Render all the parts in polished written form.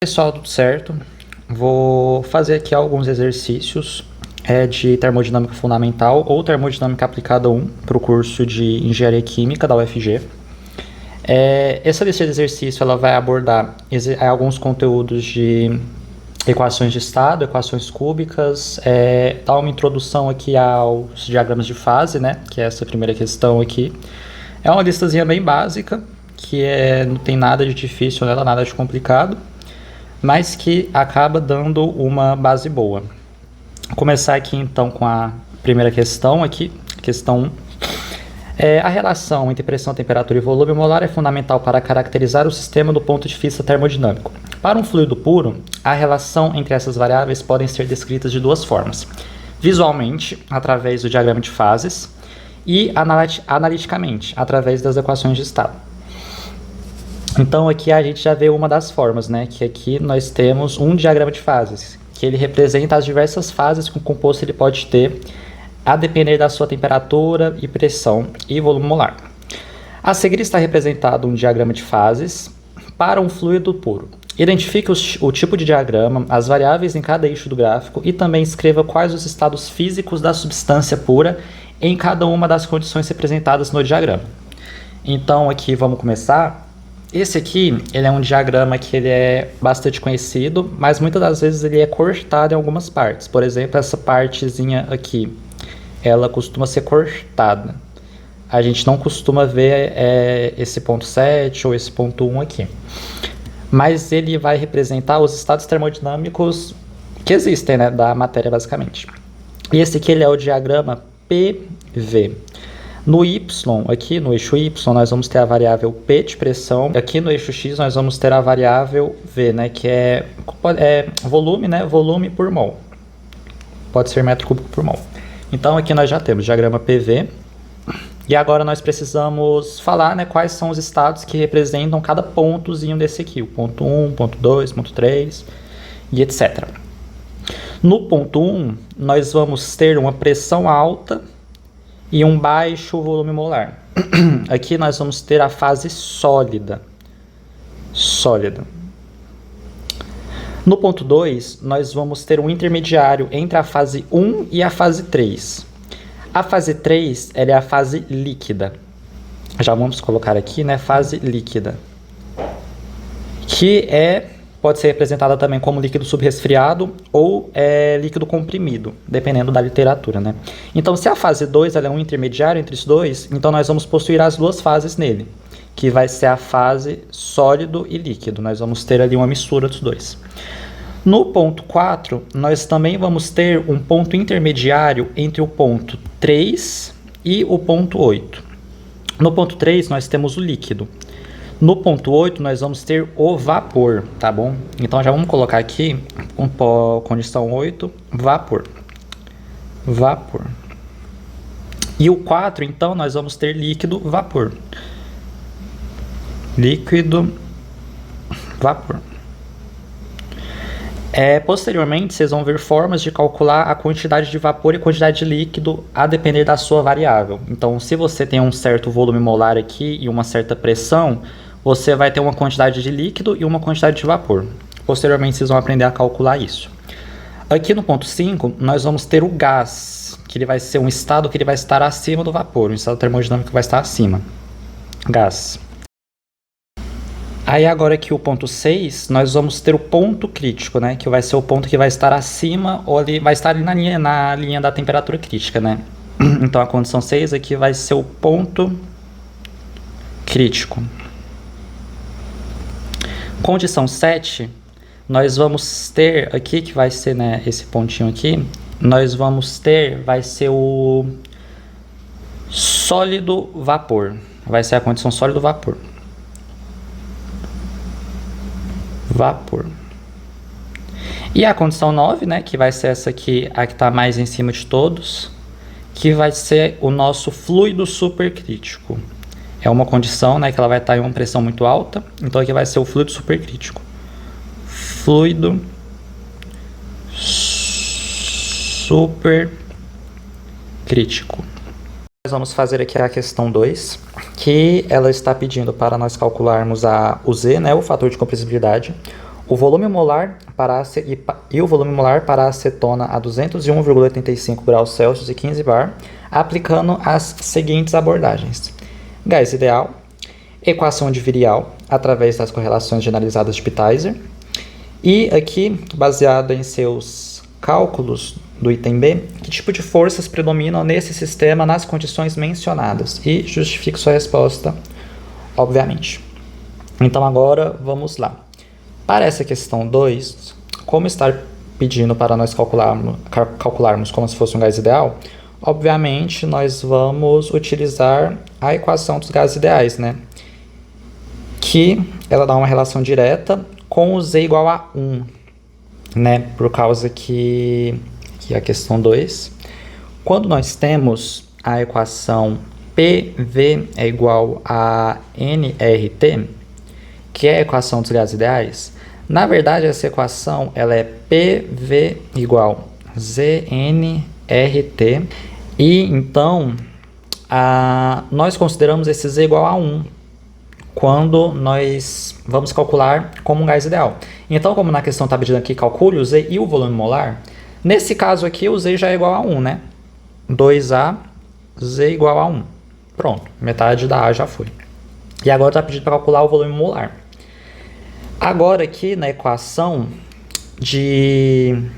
Pessoal, tudo certo? Vou fazer aqui alguns exercícios de termodinâmica fundamental ou termodinâmica aplicada 1 para o curso de engenharia química da UFG. Essa lista de exercício ela vai abordar alguns conteúdos de equações de estado, equações cúbicas, dar uma introdução aqui aos diagramas de fase, né? Que é essa primeira questão aqui. É uma listazinha bem básica, que não tem nada de difícil nela, nada de complicado, mas que acaba dando uma base boa. Vou começar aqui então com a primeira questão aqui, questão 1. A relação entre pressão, temperatura e volume molar é fundamental para caracterizar o sistema do ponto de vista termodinâmico. Para um fluido puro, a relação entre essas variáveis podem ser descritas de duas formas: visualmente, através do diagrama de fases, e analiticamente, através das equações de estado. Então aqui a gente já vê uma das formas, né? Que aqui nós temos um diagrama de fases, que ele representa as diversas fases que um composto ele pode ter, a depender da sua temperatura e pressão e volume molar. A seguir está representado um diagrama de fases para um fluido puro. Identifique o tipo de diagrama, as variáveis em cada eixo do gráfico e também escreva quais os estados físicos da substância pura em cada uma das condições representadas no diagrama. Então aqui vamos começar. Esse aqui, ele é um diagrama que ele é bastante conhecido, mas muitas das vezes ele é cortado em algumas partes. Por exemplo, essa partezinha aqui, ela costuma ser cortada. A gente não costuma ver esse ponto 7 ou esse ponto 1 aqui. Mas ele vai representar os estados termodinâmicos que existem, né, da matéria, basicamente. E esse aqui ele é o diagrama PV. No Y, aqui no eixo Y, nós vamos ter a variável P de pressão. Aqui no eixo X, nós vamos ter a variável V, né, que é volume, né, volume por mol. Pode ser metro cúbico por mol. Então, aqui nós já temos o diagrama PV. E agora nós precisamos falar, né, quais são os estados que representam cada pontozinho desse aqui. O ponto 1, ponto 2, ponto 3 e etc. No ponto 1, nós vamos ter uma pressão alta e um baixo volume molar. Aqui nós vamos ter a fase sólida. No ponto 2, nós vamos ter um intermediário entre a fase 1 e a fase 3. A fase 3 ela é a fase líquida. Já vamos colocar aqui, né, fase líquida. Que pode ser representada também como líquido subresfriado ou líquido comprimido, dependendo da literatura, né? Então, se a fase 2 ela é um intermediário entre os dois, então nós vamos possuir as duas fases nele, que vai ser a fase sólido e líquido. Nós vamos ter ali uma mistura dos dois. No ponto 4, nós também vamos ter um ponto intermediário entre o ponto 3 e o ponto 8. No ponto 3, nós temos o líquido. No ponto 8, nós vamos ter o vapor, tá bom? Então, já vamos colocar aqui, condição 8, vapor. E o 4, então, nós vamos ter líquido, vapor. Líquido, vapor. Posteriormente, vocês vão ver formas de calcular a quantidade de vapor e quantidade de líquido a depender da sua variável. Então, se você tem um certo volume molar aqui e uma certa pressão, você vai ter uma quantidade de líquido e uma quantidade de vapor. Posteriormente, vocês vão aprender a calcular isso. Aqui no ponto 5, nós vamos ter o gás, que ele vai ser um estado que ele vai estar acima do vapor, um estado termodinâmico que vai estar acima. Gás. Aí agora aqui o ponto 6, nós vamos ter o ponto crítico, né? Que vai ser o ponto que vai estar acima ou vai estar ali na linha da temperatura crítica, né? Então a condição 6 aqui vai ser o ponto crítico. Condição 7, nós vamos ter aqui, que vai ser, né, esse pontinho aqui, nós vamos ter, vai ser o sólido vapor. Vai ser a condição sólido vapor. E a condição 9, né, que vai ser essa aqui, a que está mais em cima de todos, que vai ser o nosso fluido supercrítico. É uma condição, né, que ela vai estar em uma pressão muito alta, então aqui vai ser o fluido supercrítico. Fluido supercrítico. Nós vamos fazer aqui a questão 2, que ela está pedindo para nós calcularmos o Z, né, o fator de compressibilidade, O volume molar e o volume molar para a acetona a 201,85 graus Celsius e 15 bar, aplicando as seguintes abordagens. Gás ideal, equação de Virial, através das correlações generalizadas de Pithiser, e aqui, baseado em seus cálculos do item B, que tipo de forças predominam nesse sistema nas condições mencionadas, e justifique sua resposta, obviamente. Então agora, vamos lá. Para essa questão 2, como estar pedindo para nós calcularmos como se fosse um gás ideal, obviamente nós vamos utilizar a equação dos gases ideais, né? Que ela dá uma relação direta com o Z igual a 1, né? Por causa que a questão 2, quando nós temos a equação PV é igual a nRT, que é a equação dos gases ideais, na verdade essa equação ela é PV igual ZNRT, e então nós consideramos esse Z igual a 1 quando nós vamos calcular como um gás ideal. Então, como na questão está pedindo aqui, calcule o Z e o volume molar, nesse caso aqui o Z já é igual a 1, né? 2A, Z igual a 1. Pronto, metade da A já foi. E agora está pedindo para calcular o volume molar. Agora aqui na equação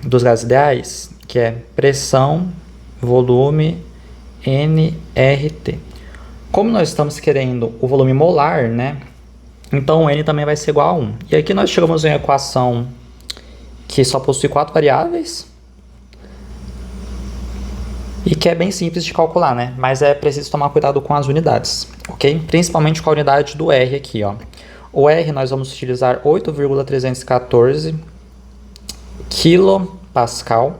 dos gases ideais, que é pressão, volume, nRT. Como nós estamos querendo o volume molar, né? Então o N também vai ser igual a 1. E aqui nós chegamos em uma equação que só possui 4 variáveis e que é bem simples de calcular, né? Mas é preciso tomar cuidado com as unidades, ok? Principalmente com a unidade do R aqui, ó. O R nós vamos utilizar 8,314 quilopascal.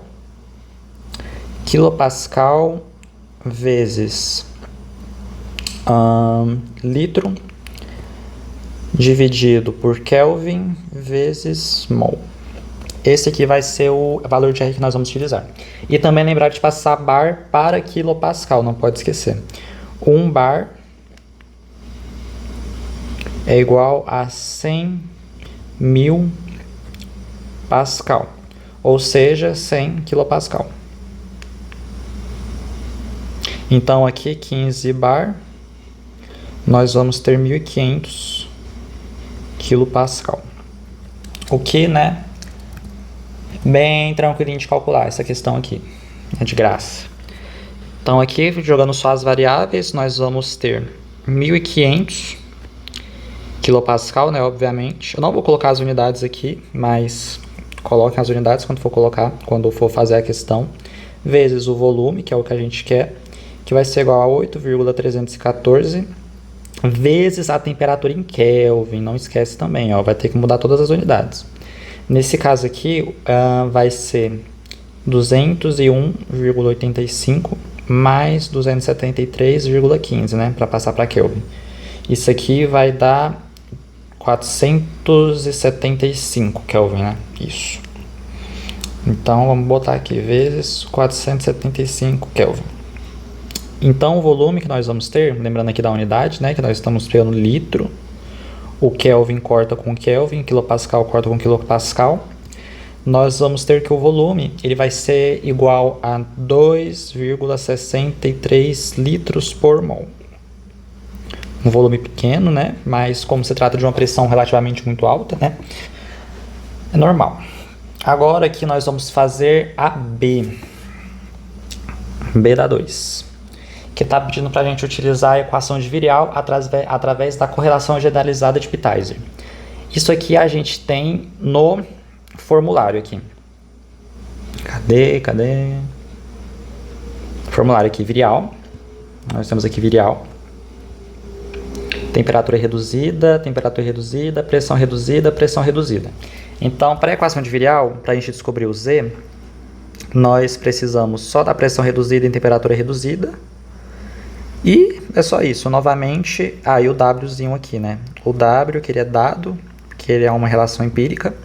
Quilopascal vezes litro dividido por Kelvin vezes mol. Esse aqui vai ser o valor de R que nós vamos utilizar. E também lembrar de passar bar para quilopascal, não pode esquecer. 1 bar é igual a 100.000 pascal, ou seja, 100 quilopascal. Então aqui 15 bar, nós vamos ter 1.500 quilopascal. O que, né, bem tranquilinho de calcular essa questão aqui, é de graça. Então aqui, jogando só as variáveis, nós vamos ter 1.500 quilopascal, né, obviamente. Eu não vou colocar as unidades aqui, mas coloquem as unidades quando for fazer a questão, vezes o volume, que é o que a gente quer, que vai ser igual a 8,314 vezes a temperatura em Kelvin. Não esquece também, ó, vai ter que mudar todas as unidades. Nesse caso aqui, vai ser 201,85 mais 273,15, né, para passar para Kelvin. Isso aqui vai dar 475 Kelvin, né? Isso. Então, vamos botar aqui, vezes 475 Kelvin. Então, o volume que nós vamos ter, lembrando aqui da unidade, né? Que nós estamos pegando litro. O Kelvin corta com Kelvin, quilopascal corta com quilopascal. Nós vamos ter que o volume, ele vai ser igual a 2,63 litros por mol. Um volume pequeno, né? Mas como se trata de uma pressão relativamente muito alta, né? É normal. Agora aqui nós vamos fazer a B. B da 2. Que está pedindo para a gente utilizar a equação de Virial através da correlação generalizada de Pithiser. Isso aqui a gente tem no formulário aqui. Cadê? Formulário aqui, Virial. Nós temos aqui Virial. Temperatura reduzida, pressão reduzida. Então, para a equação de Virial, para a gente descobrir o Z, nós precisamos só da pressão reduzida em temperatura reduzida. E é só isso. Novamente, e o Wzinho aqui, né? O W, que ele é dado, que ele é uma relação empírica.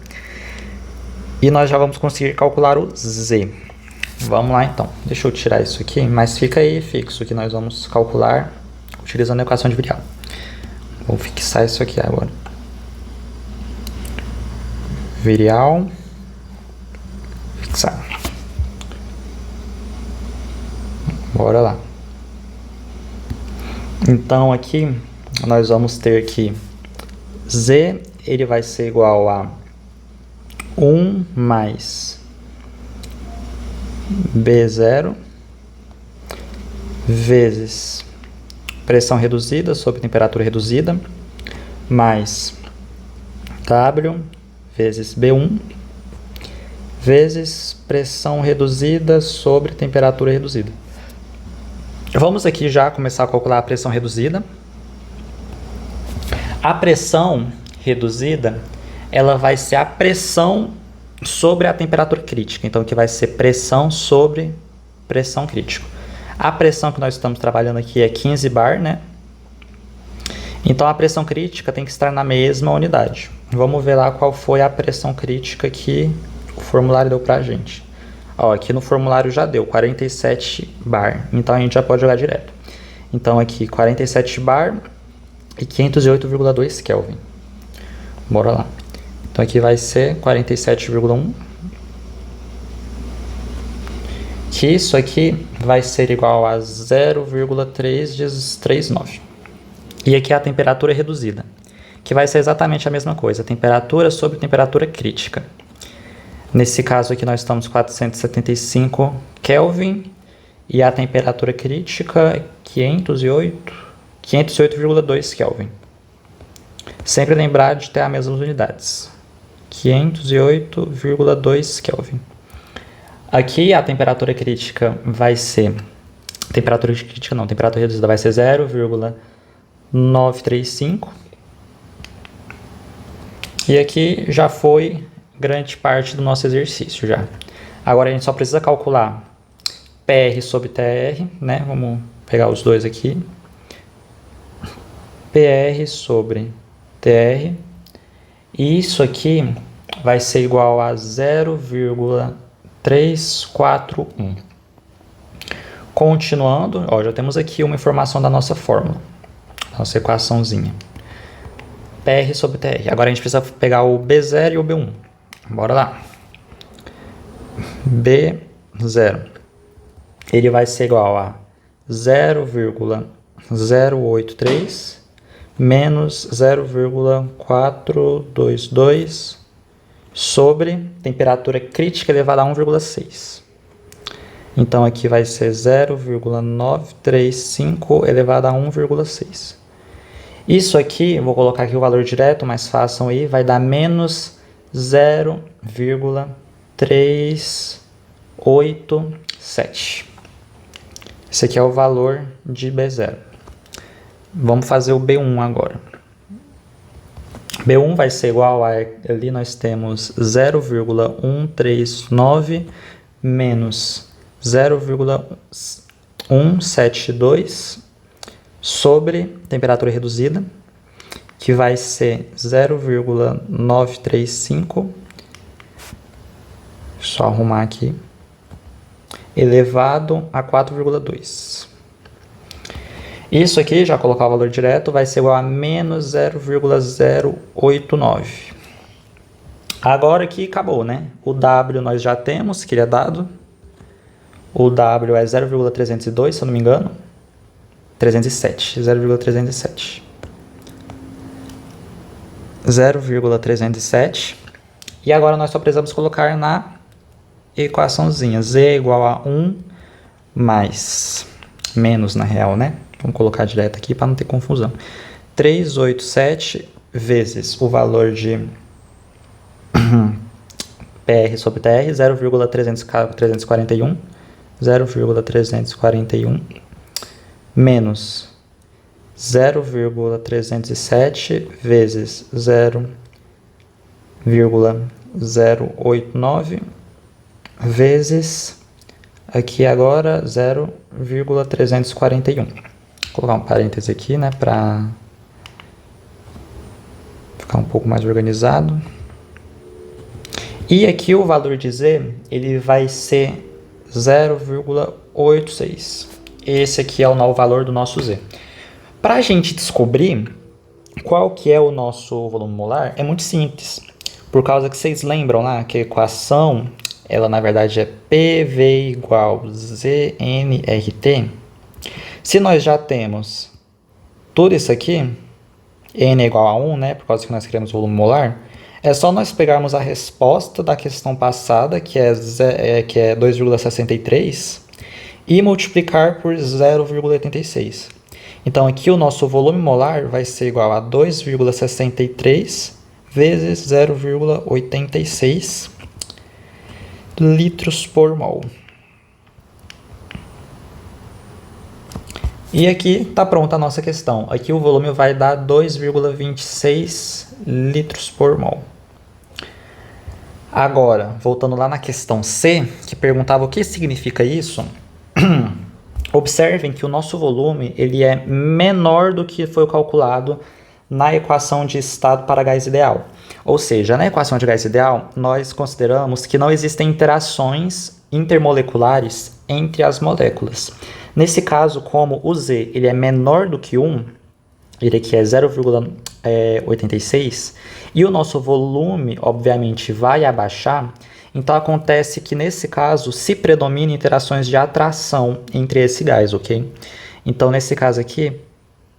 E nós já vamos conseguir calcular o Z. Vamos lá, então. Deixa eu tirar isso aqui, mas fica aí fixo que nós vamos calcular utilizando a equação de Virial. Vou fixar isso aqui agora. virial, fixar. Bora lá. Então aqui nós vamos ter que Z ele vai ser igual a 1 mais B0 vezes pressão reduzida sobre temperatura reduzida mais W vezes B1 vezes pressão reduzida sobre temperatura reduzida. Vamos aqui já começar a calcular a pressão reduzida. A pressão reduzida, ela vai ser a pressão sobre a temperatura crítica. Então, aqui vai ser pressão sobre pressão crítica. A pressão que nós estamos trabalhando aqui é 15 bar, né? Então, a pressão crítica tem que estar na mesma unidade. Vamos ver lá qual foi a pressão crítica que o formulário deu pra gente. Ó, aqui no formulário já deu 47 bar, então a gente já pode jogar direto. Então aqui 47 bar e 508,2 Kelvin. Bora lá. Então aqui vai ser 47,1. Que isso aqui vai ser igual a 0,339. E aqui é a temperatura reduzida, que vai ser exatamente a mesma coisa, temperatura sobre temperatura crítica. Nesse caso aqui nós estamos 475 Kelvin e a temperatura crítica é 508,2 Kelvin. Sempre lembrar de ter as mesmas unidades. 508,2 Kelvin. Aqui a temperatura crítica vai ser... Temperatura crítica não, temperatura reduzida vai ser 0,935. E aqui já foi grande parte do nosso exercício já. Agora a gente só precisa calcular PR sobre TR, né? Vamos pegar os dois aqui. PR sobre TR. E isso aqui vai ser igual a 0,341. Continuando, ó, já temos aqui uma informação da nossa fórmula, nossa equaçãozinha. PR sobre TR. Agora a gente precisa pegar o B0 e o B1. Bora lá. B0. Ele vai ser igual a 0,083 menos 0,422 sobre temperatura crítica elevada a 1,6. Então aqui vai ser 0,935 elevado a 1,6. Isso aqui, vou colocar aqui o valor direto, mas façam aí, vai dar menos 0,387. Esse aqui é o valor de B0. Vamos fazer o B1 agora. B1 vai ser igual a, ali nós temos 0,139 menos 0,172 sobre temperatura reduzida, que vai ser 0,935, só arrumar aqui, elevado a 4,2. Isso aqui, já colocar o valor direto, vai ser igual a menos 0,089. Agora aqui acabou, né? O W nós já temos, que ele é dado. O W é 0,302, se eu não me engano. 0,307. 0,307. E agora nós só precisamos colocar na equaçãozinha. Z é igual a 1 mais, menos na real, né? Vamos colocar direto aqui para não ter confusão. 387 vezes o valor de PR sobre TR, 0,341. 0,341 menos 0,307 vezes 0,089 vezes aqui agora 0,341. Vou colocar um parêntese aqui, né, para ficar um pouco mais organizado. E aqui o valor de Z, ele vai ser 0,86. Esse aqui é o novo valor do nosso Z. Para a gente descobrir qual que é o nosso volume molar, é muito simples. Por causa que vocês lembram lá que a equação, ela na verdade é PV igual ZNRT. Se nós já temos tudo isso aqui, N é igual a 1, né, por causa que nós queremos volume molar, é só nós pegarmos a resposta da questão passada, que é 2,63, e multiplicar por 0,86. Então aqui o nosso volume molar vai ser igual a 2,63 vezes 0,86 litros por mol. E aqui está pronta a nossa questão. Aqui o volume vai dar 2,26 litros por mol. Agora, voltando lá na questão C, que perguntava o que significa isso, observem que o nosso volume ele é menor do que foi calculado na equação de estado para gás ideal. Ou seja, na equação de gás ideal, nós consideramos que não existem interações intermoleculares entre as moléculas. Nesse caso, como o Z ele é menor do que 1, ele aqui é 0,86, e o nosso volume, obviamente, vai abaixar, então acontece que nesse caso se predomina interações de atração entre esse gás, ok? Então, nesse caso aqui,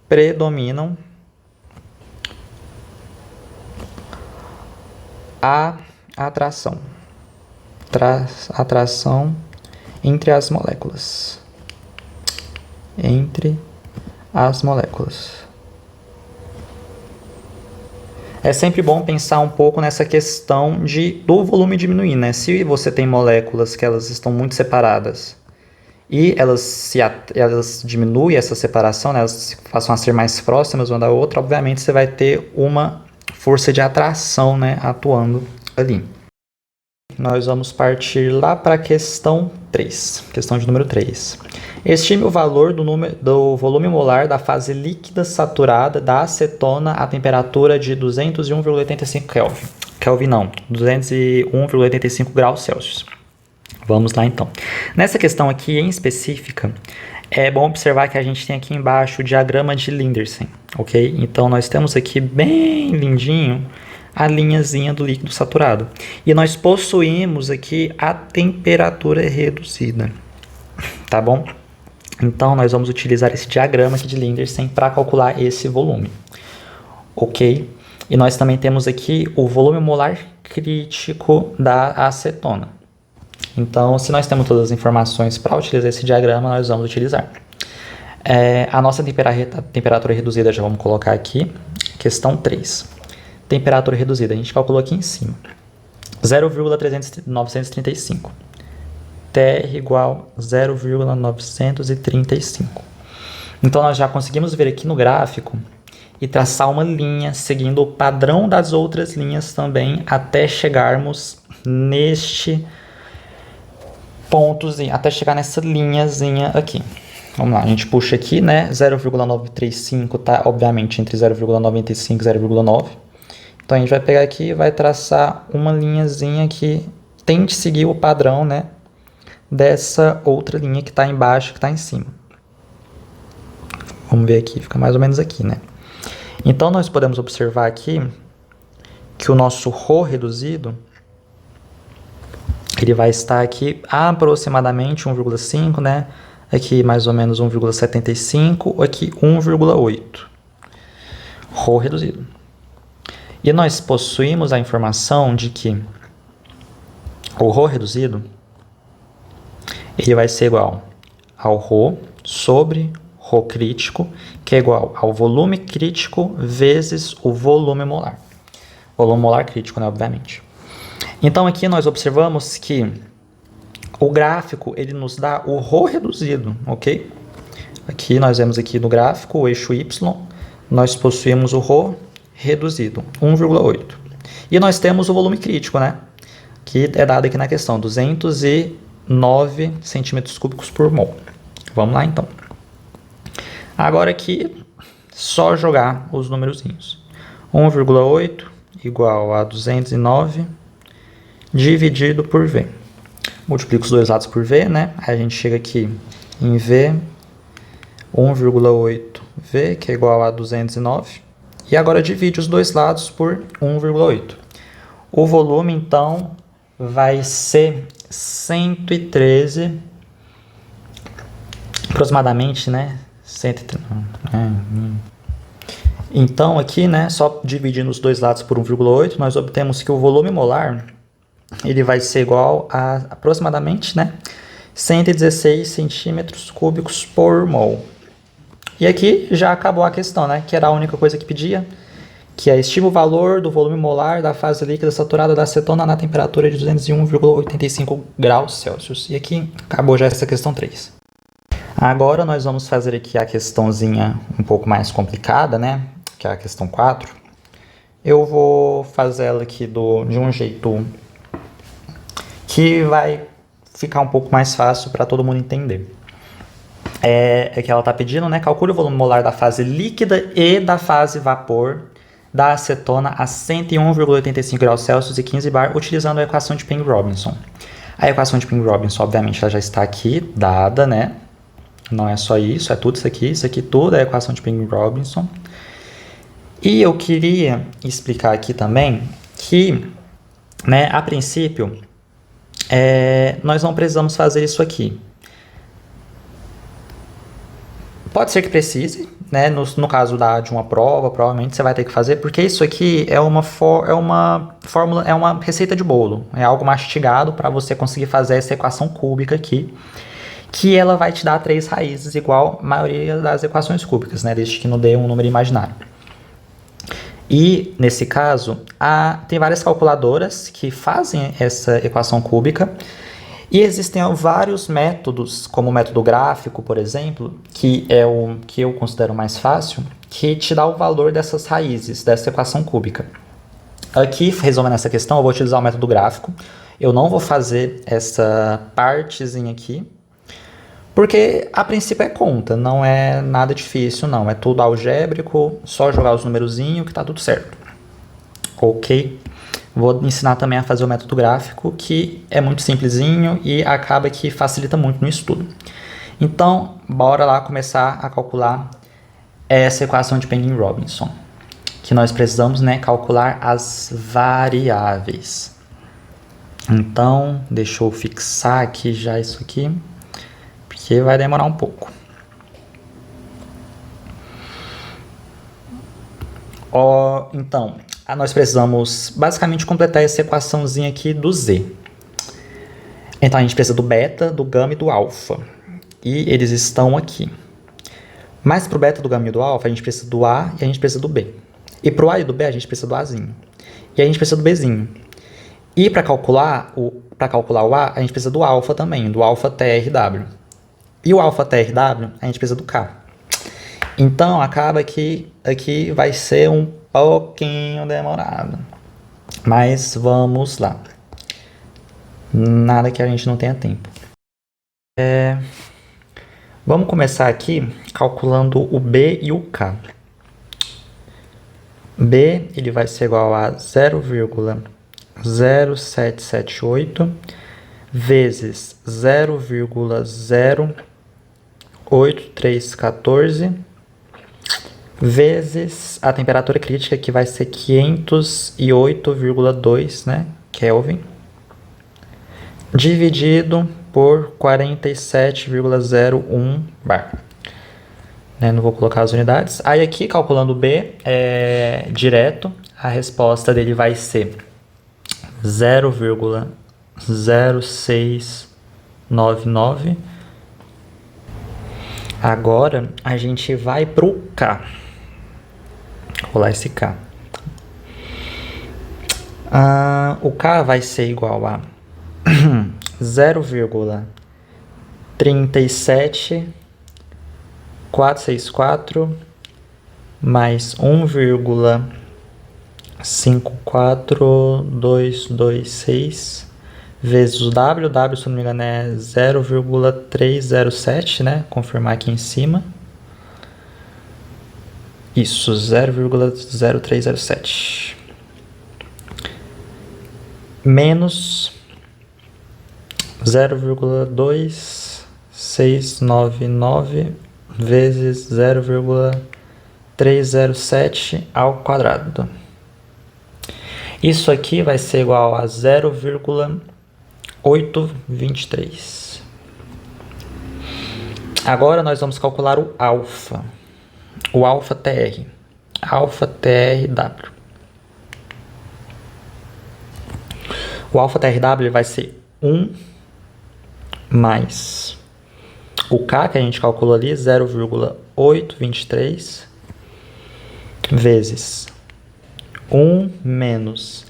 predominam a atração. Atração entre as moléculas. Entre as moléculas. É sempre bom pensar um pouco nessa questão do volume diminuir, né? Se você tem moléculas que elas estão muito separadas e elas diminuem essa separação, né? Elas passam a ser mais próximas uma da outra, obviamente você vai ter uma força de atração, né, atuando ali. Nós vamos partir lá para a questão 3, questão de número 3. Estime o valor do volume molar da fase líquida saturada da acetona a temperatura de 201,85 Kelvin. Kelvin não, 201,85 graus Celsius. Vamos lá então. Nessa questão aqui em específica, é bom observar que a gente tem aqui embaixo o diagrama de Lindersen, ok? Então nós temos aqui bem lindinho a linhazinha do líquido saturado. E nós possuímos aqui a temperatura reduzida, tá bom? Então, nós vamos utilizar esse diagrama aqui de Lindersen para calcular esse volume, ok? E nós também temos aqui o volume molar crítico da acetona. Então, se nós temos todas as informações para utilizar esse diagrama, nós vamos utilizar. A nossa temperatura reduzida já vamos colocar aqui, questão 3. Temperatura reduzida, a gente calculou aqui em cima, 0,935. TR igual 0,935. Então, nós já conseguimos ver aqui no gráfico e traçar uma linha seguindo o padrão das outras linhas também até chegarmos neste pontozinho, até chegar nessa linhazinha aqui. Vamos lá, a gente puxa aqui, né? 0,935 tá, obviamente, entre 0,95 e 0,9. Então, a gente vai pegar aqui e vai traçar uma linhazinha que tente seguir o padrão, né? Dessa outra linha que está embaixo, que está em cima. Vamos ver aqui, fica mais ou menos aqui, né? Então, nós podemos observar aqui que o nosso ρ reduzido, ele vai estar aqui aproximadamente 1,5, né? Aqui mais ou menos 1,75, aqui 1,8. ρ reduzido. E nós possuímos a informação de que o ρ reduzido ele vai ser igual ao ρ sobre ρ crítico, que é igual ao volume crítico vezes o volume molar. Volume molar crítico, né, obviamente. Então, aqui nós observamos que o gráfico ele nos dá o ρ reduzido, ok? Aqui nós vemos aqui no gráfico o eixo Y, nós possuímos o ρ reduzido, 1,8. E nós temos o volume crítico, né? Que é dado aqui na questão, 209 centímetros cúbicos por mol. Vamos lá, então. Agora aqui, só jogar os numerozinhos. 1,8 igual a 209 dividido por V. Multiplico os dois lados por V, né? Aí a gente chega aqui em V, 1,8V, que é igual a 209. E agora divide os dois lados por 1,8. O volume, então, vai ser 113, aproximadamente, né? 113. Então, aqui, né, só dividindo os dois lados por 1,8, nós obtemos que o volume molar ele vai ser igual a aproximadamente, né, 116 centímetros cúbicos por mol. E aqui já acabou a questão, né, que era a única coisa que pedia, que é estima o valor do volume molar da fase líquida saturada da acetona na temperatura de 201,85 graus Celsius. E aqui acabou já essa questão 3. Agora nós vamos fazer aqui a questãozinha um pouco mais complicada, né? Que é a questão 4. Eu vou fazer ela aqui de um jeito que vai ficar um pouco mais fácil para todo mundo entender. É que ela está pedindo, né? Calcule o volume molar da fase líquida e da fase vapor da acetona a 101,85 graus Celsius e 15 bar, utilizando a equação de Penn-Robinson. A equação de Penn-Robinson, obviamente, ela já está aqui dada, né? Não é só isso, é tudo isso aqui tudo é a equação de Penn-Robinson. E eu queria explicar aqui também que, né, a princípio, nós não precisamos fazer isso aqui. Pode ser que precise, né? No caso de uma prova, provavelmente você vai ter que fazer, porque isso aqui é uma fórmula, é uma receita de bolo, é algo mastigado para você conseguir fazer essa equação cúbica aqui, que ela vai te dar 3 raízes, igual a maioria das equações cúbicas, né? Desde que não dê um número imaginário. E, nesse caso, tem várias calculadoras que fazem essa equação cúbica, e existem vários métodos, como o método gráfico, por exemplo, que é o que eu considero mais fácil, que te dá o valor dessas raízes, dessa equação cúbica. Aqui, resolvendo essa questão, eu vou utilizar o método gráfico. Eu não vou fazer essa partezinha aqui, porque a princípio é conta, não é nada difícil, não. É tudo algébrico, só jogar os numerozinhos que tá tudo certo. Ok? Vou ensinar também a fazer o método gráfico, que é muito simplesinho e acaba que facilita muito no estudo. Então, bora lá começar a calcular essa equação de Penn-Robinson, que nós precisamos, né, calcular as variáveis. Então, deixa eu fixar aqui já isso aqui, porque vai demorar um pouco. Então, nós precisamos basicamente completar essa equaçãozinha aqui do Z. Então, a gente precisa do beta, do gama e do alfa. E eles estão aqui. Mas para o beta, do gama e do alfa, a gente precisa do A e a gente precisa do B. E para o A e do B, a gente precisa do Azinho. E a gente precisa do Bzinho. E para calcular o A, a gente precisa do alfa também, do alfa TRW. E o alfa TRW, a gente precisa do K. Então, acaba que aqui vai ser um pouquinho demorado. Mas vamos lá. Nada que a gente não tenha tempo. Vamos começar aqui calculando o B e o K. B ele vai ser igual a 0,0778 vezes 0,08314 vezes a temperatura crítica, que vai ser 508,2, né, Kelvin, dividido por 47,01 bar. Não vou colocar as unidades. Aí aqui, calculando o B, direto, a resposta dele vai ser 0,0699. Agora, a gente vai para o K. Vou rolar esse K. O K vai ser igual a 0,37464 mais 1,54226 vezes o W, se não me engano é 0,307, né? Confirmar aqui em cima. Isso, 0,0307. Menos 0,2699 vezes 0,307 ao quadrado. Isso aqui vai ser igual a 0,823. Agora nós vamos calcular o alfa. O alfa TR. Alfa TRW. O alfa TRW vai ser 1 mais o K, que a gente calculou ali, 0,823, vezes 1 menos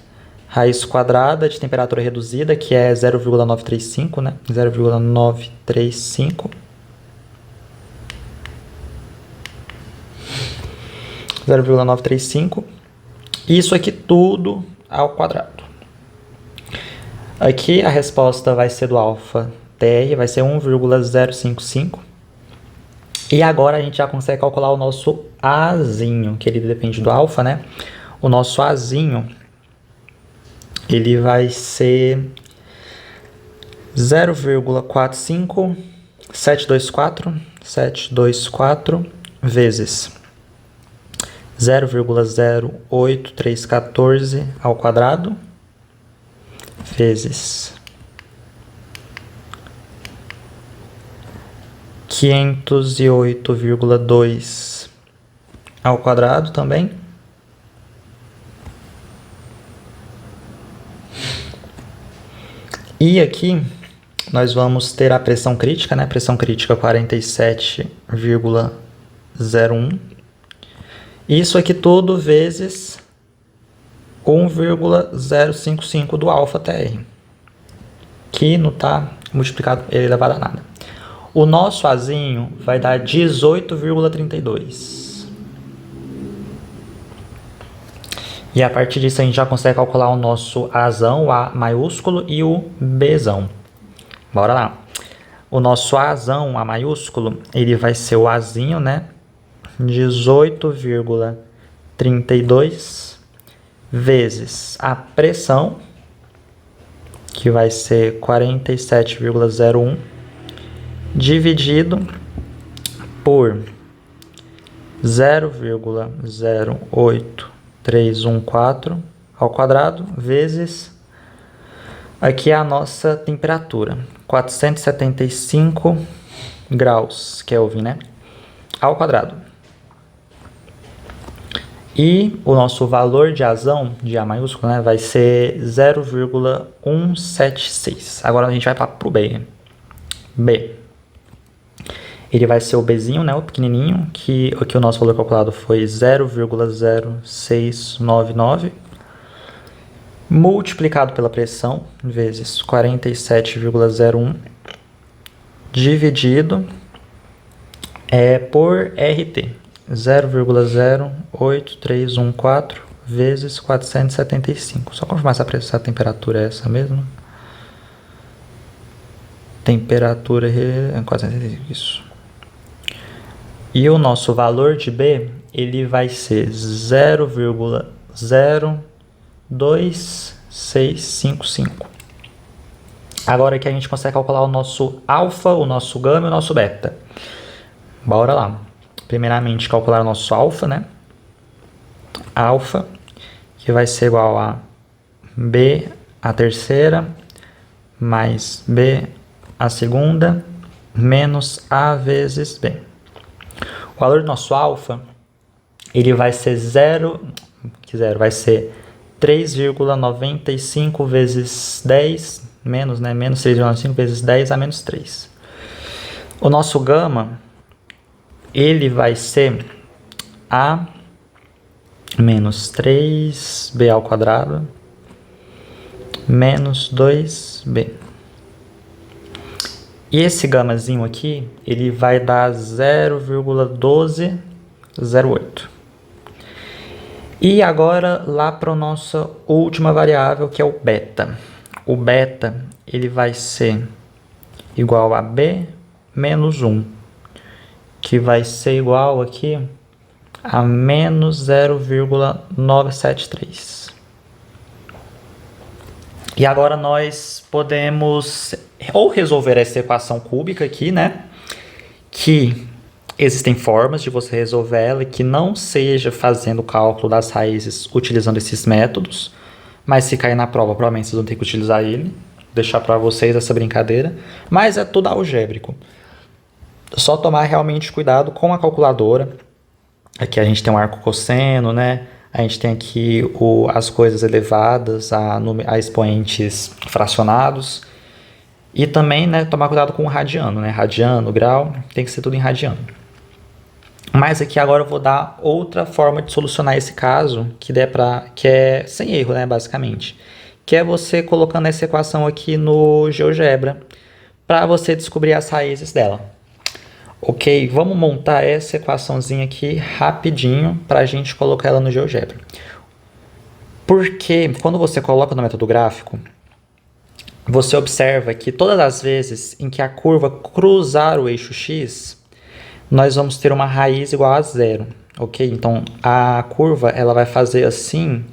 raiz quadrada de temperatura reduzida, que é 0,935, né? 0,935. 0,935. Isso aqui tudo ao quadrado. Aqui a resposta vai ser do alfa TR, vai ser 1,055. E agora a gente já consegue calcular o nosso Azinho, que ele depende do alfa, né? O nosso Azinho, ele vai ser 0,45724 vezes 0,08314 ao quadrado, vezes 508,2 ao quadrado também. E aqui nós vamos ter a pressão crítica, né? Pressão crítica 47,01. Isso aqui tudo vezes 1,055 do alfa TR, que não está multiplicado elevado a nada. O nosso Azinho vai dar 18,32. E a partir disso a gente já consegue calcular o nosso Azão, o A maiúsculo, e o Bzão. Bora lá. O nosso Azão, A maiúsculo, ele vai ser o Azinho, né? 18,32 vezes a pressão, que vai ser 47,01, dividido por 0,08314 ao quadrado, vezes aqui a nossa temperatura, 475 graus Kelvin, né? Ao quadrado. E o nosso valor de Azão, de A maiúsculo, né, vai ser 0,176. Agora a gente vai para o B. B. Ele vai ser o Bzinho, né, o pequenininho, que aqui o nosso valor calculado foi 0,0699, multiplicado pela pressão, vezes 47,01, dividido por RT, 0,08314 vezes 475. Só confirmar se a temperatura é essa mesmo. Temperatura 475, isso. E o nosso valor de B, ele vai ser 0,02655. Agora que a gente consegue calcular o nosso alfa, o nosso gama e o nosso beta. Bora lá. Primeiramente, calcular o nosso alfa, né? Alfa, que vai ser igual a B a terceira, mais B a segunda, menos A vezes B. O valor do nosso alfa, ele vai ser vai ser 3,95 vezes 10, menos 3,95 vezes 10 a menos 3. O nosso gama, ele vai ser A menos 3B ao quadrado, menos 2B. E esse gamazinho aqui, ele vai dar 0,1208. E agora lá para a nossa última variável, que é o beta. O beta, ele vai ser igual a B menos 1, que vai ser igual aqui a menos 0,973. E agora nós podemos ou resolver essa equação cúbica aqui, né? Que existem formas de você resolver ela que não seja fazendo o cálculo das raízes utilizando esses métodos. Mas se cair na prova, provavelmente vocês vão ter que utilizar ele. Vou deixar para vocês essa brincadeira. Mas é tudo algébrico. Só tomar realmente cuidado com a calculadora. Aqui a gente tem um arco cosseno, né? A gente tem aqui as coisas elevadas a expoentes fracionados. E também, né, tomar cuidado com o radiano, né? Radiano, grau, tem que ser tudo em radiano. Mas aqui agora eu vou dar outra forma de solucionar esse caso, que é sem erro, né, basicamente. Que é você colocando essa equação aqui no GeoGebra, para você descobrir as raízes dela. Ok, vamos montar essa equaçãozinha aqui rapidinho para a gente colocar ela no GeoGebra. Porque quando você coloca no método gráfico, você observa que todas as vezes em que a curva cruzar o eixo x, nós vamos ter uma raiz igual a zero, ok? Então, a curva ela vai fazer assim,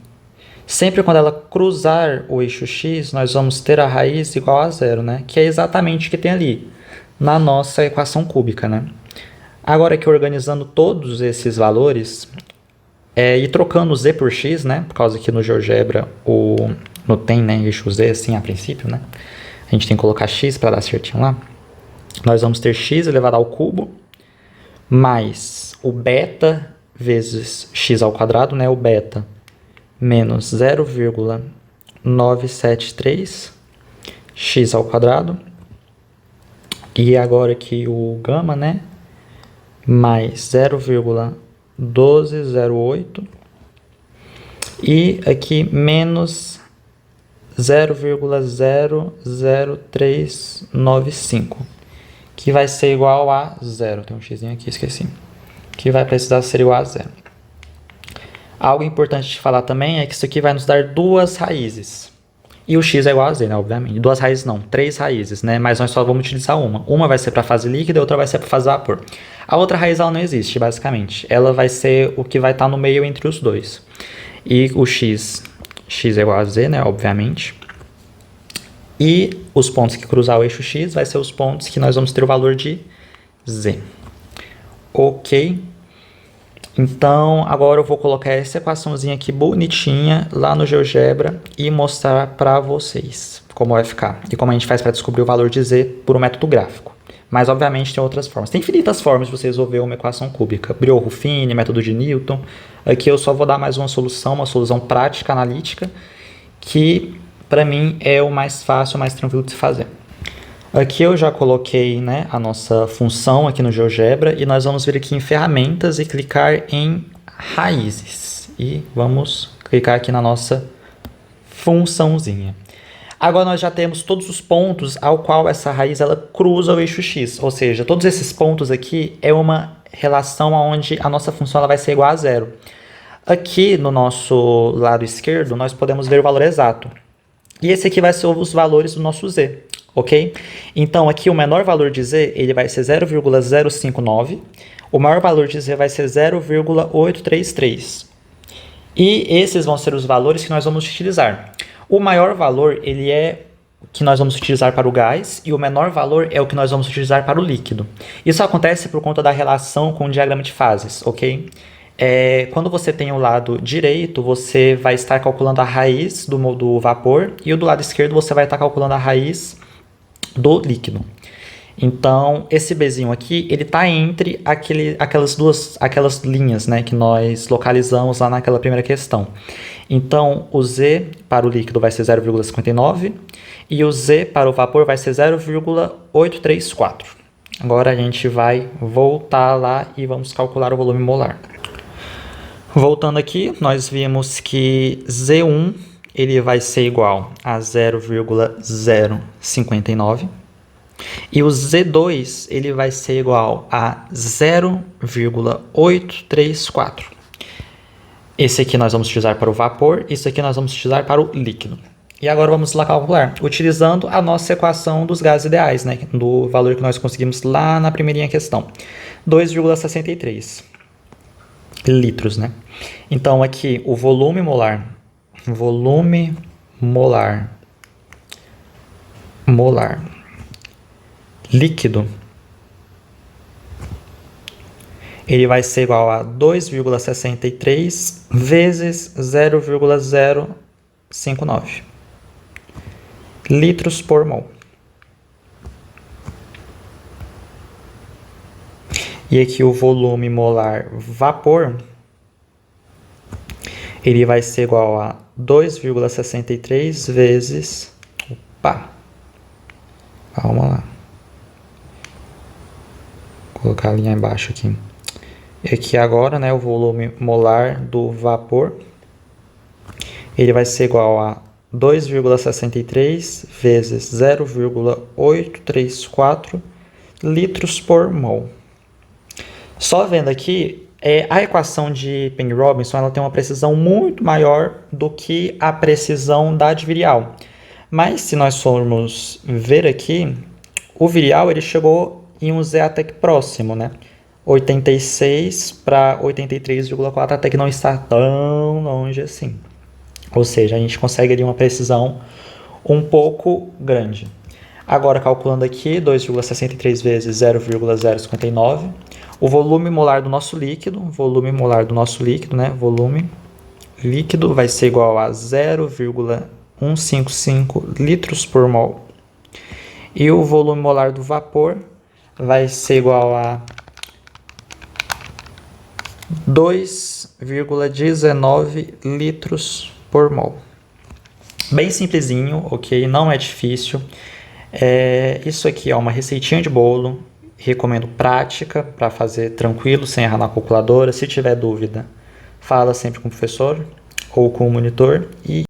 sempre quando ela cruzar o eixo x, nós vamos ter a raiz igual a zero, né? Que é exatamente o que tem ali na nossa equação cúbica, né? Agora aqui organizando todos esses valores e trocando z por x, né? Por causa que no GeoGebra não tem, né, eixo z assim a princípio, né? A gente tem que colocar x para dar certinho lá. Nós vamos ter x elevado ao cubo mais o beta vezes x ao quadrado, né? O beta menos 0,973 x ao quadrado. E agora aqui o gama, né? Mais 0,1208. E aqui menos 0,00395. Que vai ser igual a zero. Tem um x aqui, esqueci. Que vai precisar ser igual a zero. Algo importante de falar também é que isso aqui vai nos dar duas raízes. E o x é igual a z, né, obviamente. Duas raízes não, três raízes, né? Mas nós só vamos utilizar uma. Uma vai ser para fase líquida e a outra vai ser para fase vapor. A outra raiz ela não existe, basicamente. Ela vai ser o que vai estar no meio entre os dois. E o x é igual a z, né, obviamente. E os pontos que cruzar o eixo x vai ser os pontos que nós vamos ter o valor de z. Ok? Então, agora eu vou colocar essa equaçãozinha aqui bonitinha lá no GeoGebra e mostrar para vocês como vai ficar. E como a gente faz para descobrir o valor de z por um método gráfico. Mas, obviamente, tem outras formas. Tem infinitas formas de você resolver uma equação cúbica. Briot-Ruffini, método de Newton. Aqui eu só vou dar mais uma solução prática, analítica, que, para mim, é o mais fácil, o mais tranquilo de se fazer. Aqui eu já coloquei, né, a nossa função aqui no GeoGebra e nós vamos vir aqui em ferramentas e clicar em raízes. E vamos clicar aqui na nossa funçãozinha. Agora nós já temos todos os pontos ao qual essa raiz ela cruza o eixo x. Ou seja, todos esses pontos aqui é uma relação onde a nossa função ela vai ser igual a zero. Aqui no nosso lado esquerdo nós podemos ver o valor exato. E esse aqui vai ser os valores do nosso z. Ok? Então, aqui o menor valor de z ele vai ser 0,059. O maior valor de z vai ser 0,833. E esses vão ser os valores que nós vamos utilizar. O maior valor ele é o que nós vamos utilizar para o gás e o menor valor é o que nós vamos utilizar para o líquido. Isso acontece por conta da relação com o diagrama de fases, ok? Quando você tem o lado direito, você vai estar calculando a raiz do vapor e do lado esquerdo você vai estar calculando a raiz do líquido. Então, esse Bzinho aqui, ele está entre aquelas linhas, né, que nós localizamos lá naquela primeira questão. Então, o Z para o líquido vai ser 0,59 e o Z para o vapor vai ser 0,834. Agora a gente vai voltar lá e vamos calcular o volume molar. Voltando aqui, nós vimos que Z1 ele vai ser igual a 0,059 e o Z2 ele vai ser igual a 0,834. Esse aqui nós vamos utilizar para o vapor, isso aqui nós vamos utilizar para o líquido. E agora vamos lá calcular, utilizando a nossa equação dos gases ideais, né, do valor que nós conseguimos lá na primeirinha questão, 2,63 litros, né? Então aqui o volume molar líquido, ele vai ser igual a 2,63 vezes 0,0 0,59 litros por mol. E aqui o volume molar vapor, ele vai ser igual a 2,63 vezes... Opa! Calma lá. Vou colocar a linha embaixo aqui. E aqui agora, né, o volume molar do vapor, ele vai ser igual a 2,63 vezes 0,834 litros por mol. Só vendo aqui, a equação de Penny-Robinson ela tem uma precisão muito maior do que a precisão da de Virial. Mas se nós formos ver aqui, o Virial ele chegou em um Z até que próximo, né? 86 para 83,4, até que não está tão longe assim. Ou seja, a gente consegue ali uma precisão um pouco grande. Agora, calculando aqui, 2,63 vezes 0,059. O volume molar do nosso líquido, né? Volume líquido vai ser igual a 0,155 litros por mol. E o volume molar do vapor vai ser igual a 2,19 litros por mol. Bem simplesinho, ok? Não é difícil. Isso aqui é uma receitinha de bolo. Recomendo prática para fazer tranquilo, sem errar na calculadora. Se tiver dúvida, fala sempre com o professor ou com o monitor. E